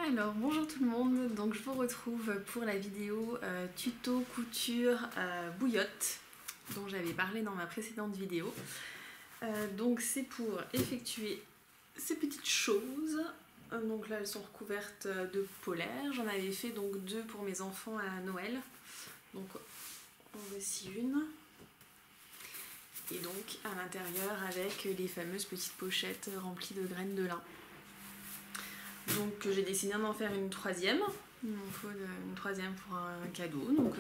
Alors bonjour tout le monde, donc je vous retrouve pour la vidéo tuto couture bouillotte dont j'avais parlé dans ma précédente vidéo. Donc c'est pour effectuer ces petites choses. Donc là elles sont recouvertes de polaire, j'en avais fait donc 2 pour mes enfants à Noël. Donc en voici une. Et donc à l'intérieur avec les fameuses petites pochettes remplies de graines de lin. Donc j'ai décidé d'en faire une troisième, il m'en faut une troisième pour un cadeau, donc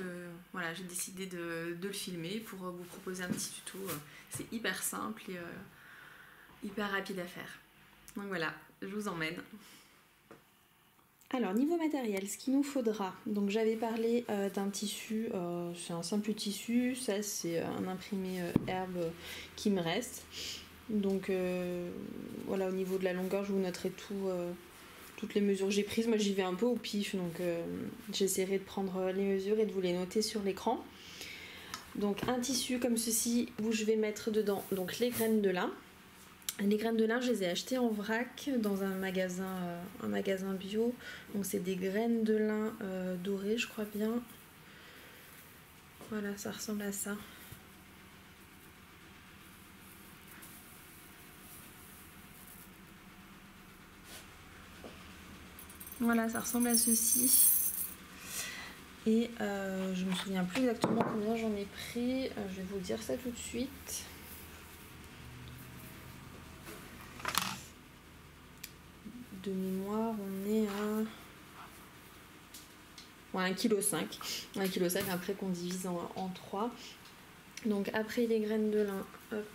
voilà, j'ai décidé de le filmer pour vous proposer un petit tuto, c'est hyper simple et hyper rapide à faire. Donc voilà, je vous emmène. Alors niveau matériel, ce qu'il nous faudra, donc j'avais parlé d'un tissu, c'est un simple tissu, ça c'est un imprimé herbe qui me reste. Donc voilà, au niveau de la longueur je vous noterai toutes les mesures que j'ai prises. Moi j'y vais un peu au pif, donc j'essaierai de prendre les mesures et de vous les noter sur l'écran. Donc un tissu comme ceci où je vais mettre dedans donc les graines de lin. Les graines de lin, je les ai achetées en vrac dans un magasin bio. Donc c'est des graines de lin dorées, je crois bien. Voilà, ça ressemble à ça. Voilà, ça ressemble à ceci. Et je me souviens plus exactement combien j'en ai pris. Je vais vous dire ça tout de suite. De mémoire, on est à 1,5 kg. 1,5 kg après qu'on divise en 3. Donc après les graines de lin, hop.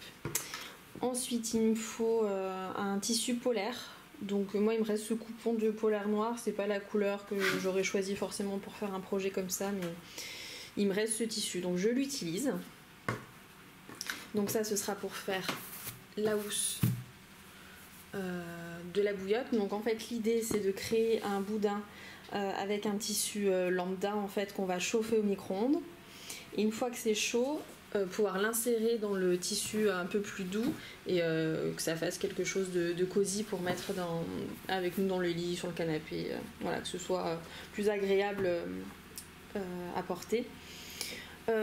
Ensuite il me faut un tissu polaire. Donc moi il me reste ce coupon de polaire noir, c'est pas la couleur que j'aurais choisi forcément pour faire un projet comme ça, mais il me reste ce tissu, donc je l'utilise. Donc ça ce sera pour faire la housse de la bouillotte. Donc en fait l'idée c'est de créer un boudin avec un tissu lambda en fait qu'on va chauffer au micro-ondes. Et une fois que c'est chaud, pouvoir l'insérer dans le tissu un peu plus doux et que ça fasse quelque chose de cosy pour mettre avec nous dans le lit, sur le canapé, voilà, que ce soit plus agréable à porter.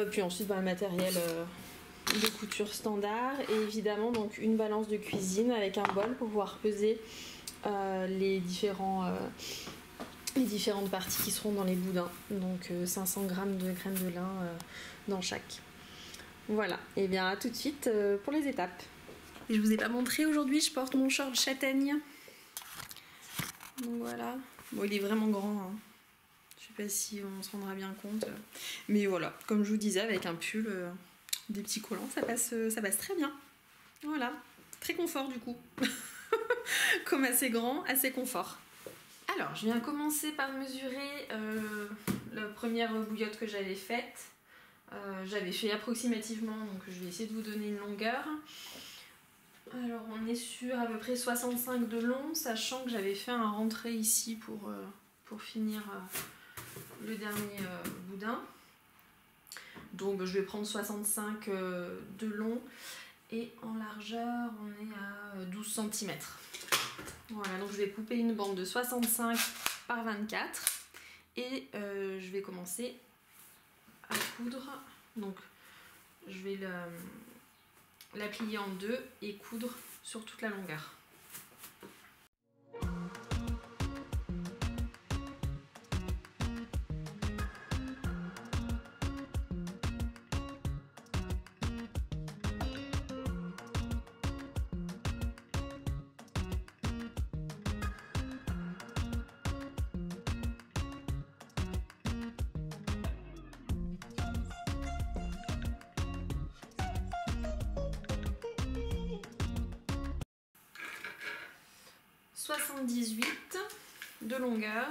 Puis ensuite le matériel de couture standard et évidemment donc une balance de cuisine avec un bol pour pouvoir peser les différentes parties qui seront dans les boudins, donc 500 g de graines de lin dans chaque. Voilà, et bien à tout de suite pour les étapes. Et je vous ai pas montré aujourd'hui, je porte mon short châtaigne. Donc voilà, bon il est vraiment grand, hein. Je sais pas si on se rendra bien compte, mais voilà, comme je vous disais, avec un pull, des petits collants, ça passe très bien. Voilà, très confort du coup. Comme assez grand, assez confort. Alors, je viens commencer par mesurer la première bouillotte que j'avais faite. J'avais fait approximativement, donc je vais essayer de vous donner une longueur. Alors, on est sur à peu près 65 de long, sachant que j'avais fait un rentré ici pour finir le dernier boudin. Donc, je vais prendre 65 de long et en largeur, on est à 12 cm. Voilà, donc je vais couper une bande de 65 par 24 et je vais commencer à coudre. Donc je vais la plier en deux et coudre sur toute la longueur. « 78 de longueur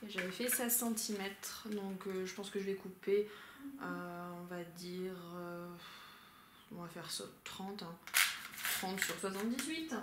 et j'avais fait 16 cm, donc je pense que je vais couper on va dire on va faire ça 30 hein. 30 sur 78.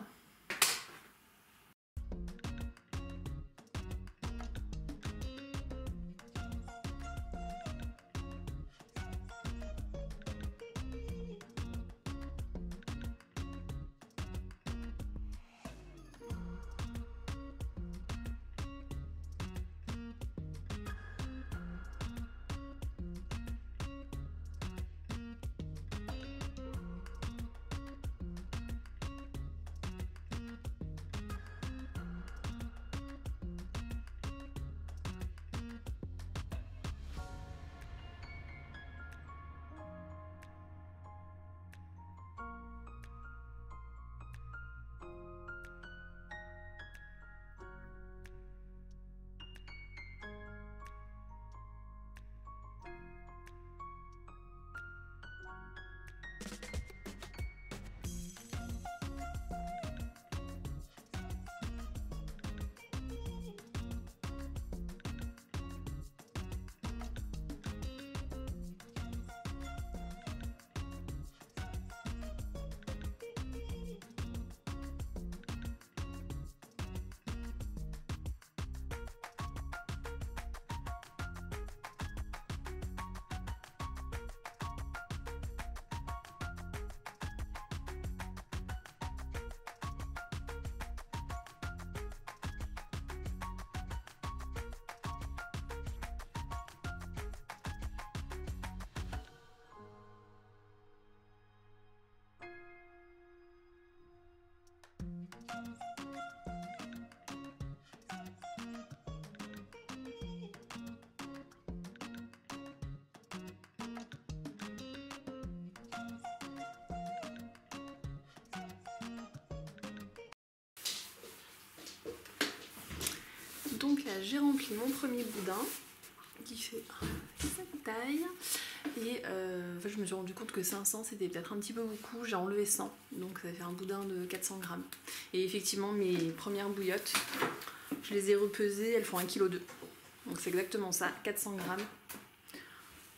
Donc là j'ai rempli mon premier boudin qui fait cette taille et je me suis rendu compte que 500 c'était peut-être un petit peu beaucoup, j'ai enlevé 100 donc ça fait un boudin de 400 grammes. Et effectivement mes premières bouillottes je les ai repesées, elles font 1,2 kg, donc c'est exactement ça, 400 grammes.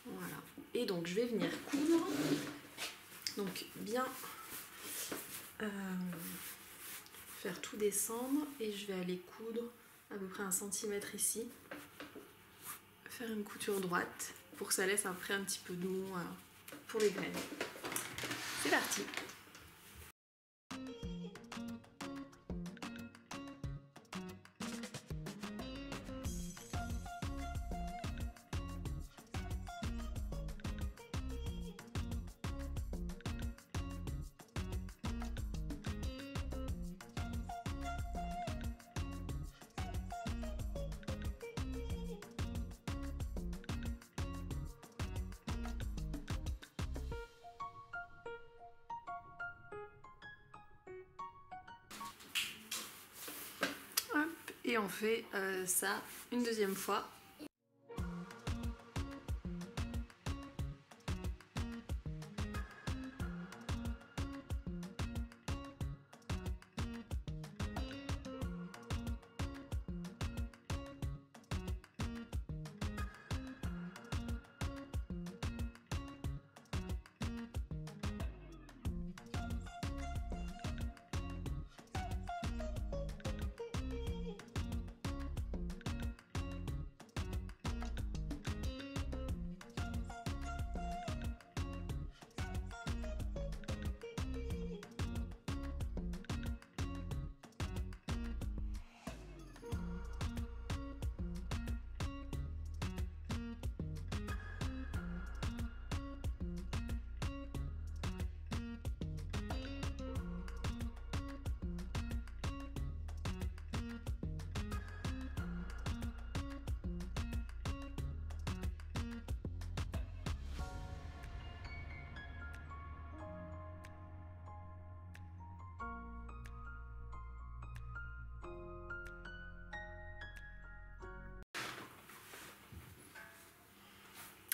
Voilà, et donc je vais venir coudre, donc bien faire tout descendre et je vais aller coudre à peu près 1 centimètre ici, faire une couture droite pour que ça laisse après un petit peu de mou pour les graines. C'est parti! Et on fait ça une deuxième fois.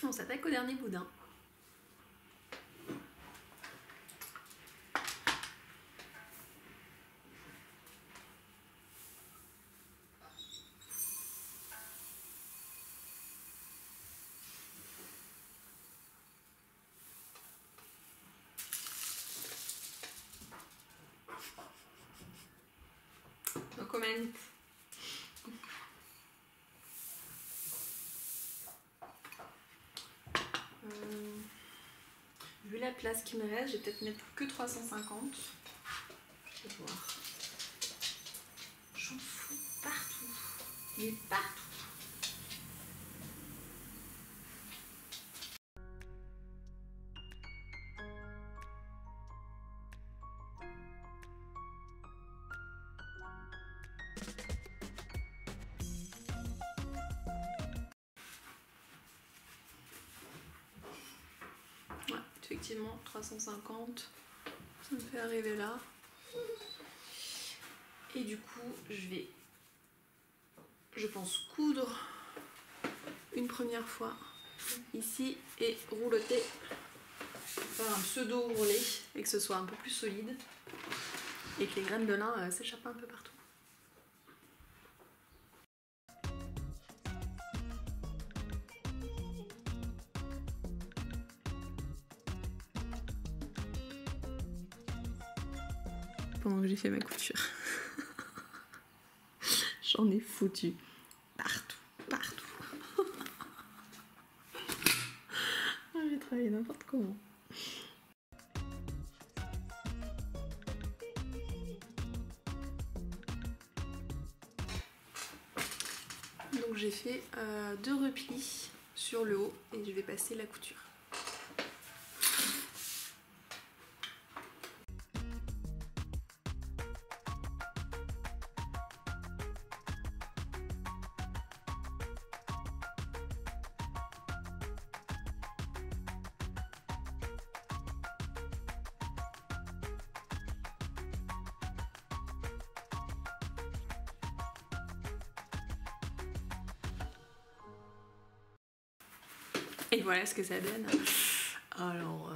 On s'attaque au dernier boudin. No comment. Vu la place qui me reste, je vais peut-être mettre que 350. Je vais voir. J'en fous partout. Mais partout. Ouais, effectivement, 350. Ça me fait arriver là. Et du coup, je vais, je pense, coudre une première fois ici et rouloter, faire un pseudo roulé et que ce soit un peu plus solide et que les graines de lin s'échappent un peu partout. Pendant que j'ai fait ma couture. J'en ai foutu partout, partout. J'ai travaillé n'importe comment. Donc j'ai fait 2 replis sur le haut et je vais passer la couture. Et voilà ce que ça donne. Alors...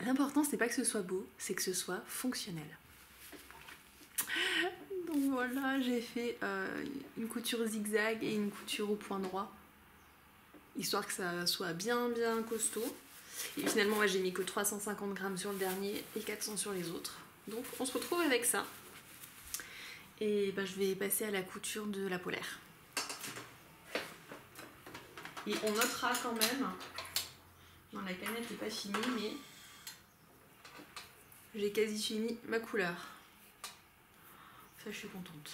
L'important c'est pas que ce soit beau, c'est que ce soit fonctionnel. Donc voilà, j'ai fait une couture zigzag et une couture au point droit, histoire que ça soit bien costaud. Et finalement moi j'ai mis que 350 grammes sur le dernier et 400 sur les autres. Donc on se retrouve avec ça. Et ben, je vais passer à la couture de la polaire. Et on notera quand même, non, la canette n'est pas finie, mais j'ai quasi fini ma couleur. Ça, je suis contente.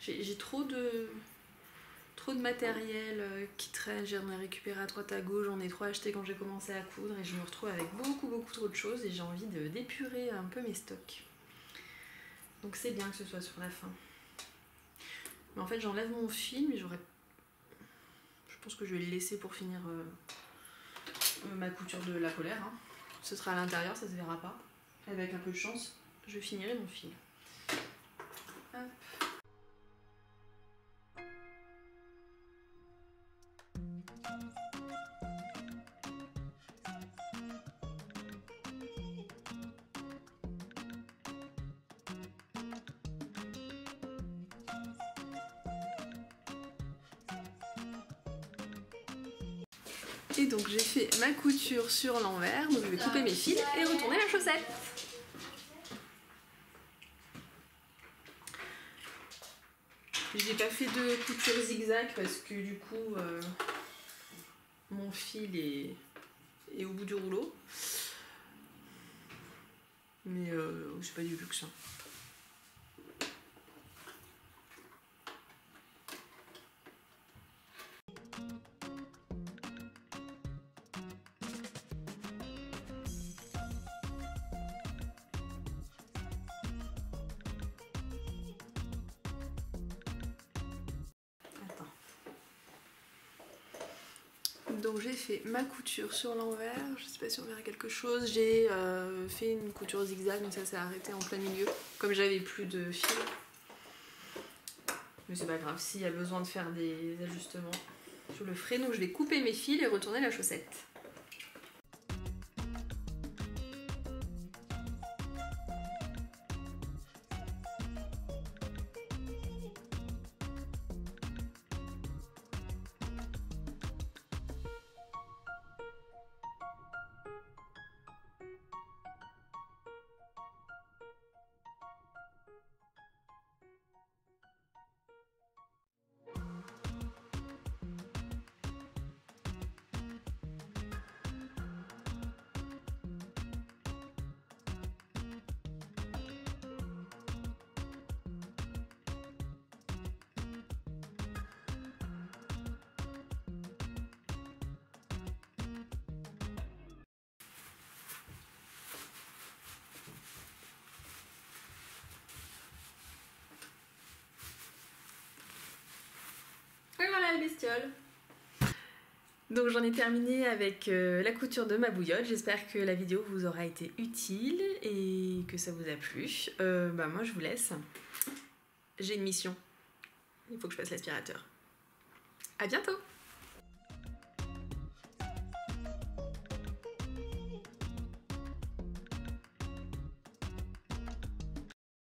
J'ai trop de matériel qui traîne, j'en ai récupéré à droite à gauche, j'en ai trop acheté quand j'ai commencé à coudre et je me retrouve avec beaucoup trop de choses et j'ai envie d'épurer un peu mes stocks. Donc c'est bien que ce soit sur la fin. Mais en fait j'enlève mon fil, mais je pense que je vais le laisser pour finir ma couture de la polaire. Hein. Ce sera à l'intérieur, ça se verra pas. Avec un peu de chance, je finirai mon fil. Hop. Et donc j'ai fait ma couture sur l'envers, donc je vais couper mes fils et retourner la chaussette. J'ai pas fait de couture zigzag parce que du coup mon fil est au bout du rouleau. Mais c'est pas du luxe. Hein. Donc j'ai fait ma couture sur l'envers, je sais pas si on verra quelque chose, j'ai fait une couture zigzag mais ça s'est arrêté en plein milieu, comme j'avais plus de fil. Mais c'est pas grave, s'il y a besoin de faire des ajustements, je le ferai. Donc je vais couper mes fils et retourner la chaussette. Et voilà la bestiole. Donc j'en ai terminé avec la couture de ma bouillotte. J'espère que la vidéo vous aura été utile et que ça vous a plu. Moi je vous laisse. J'ai une mission. Il faut que je fasse l'aspirateur. À bientôt!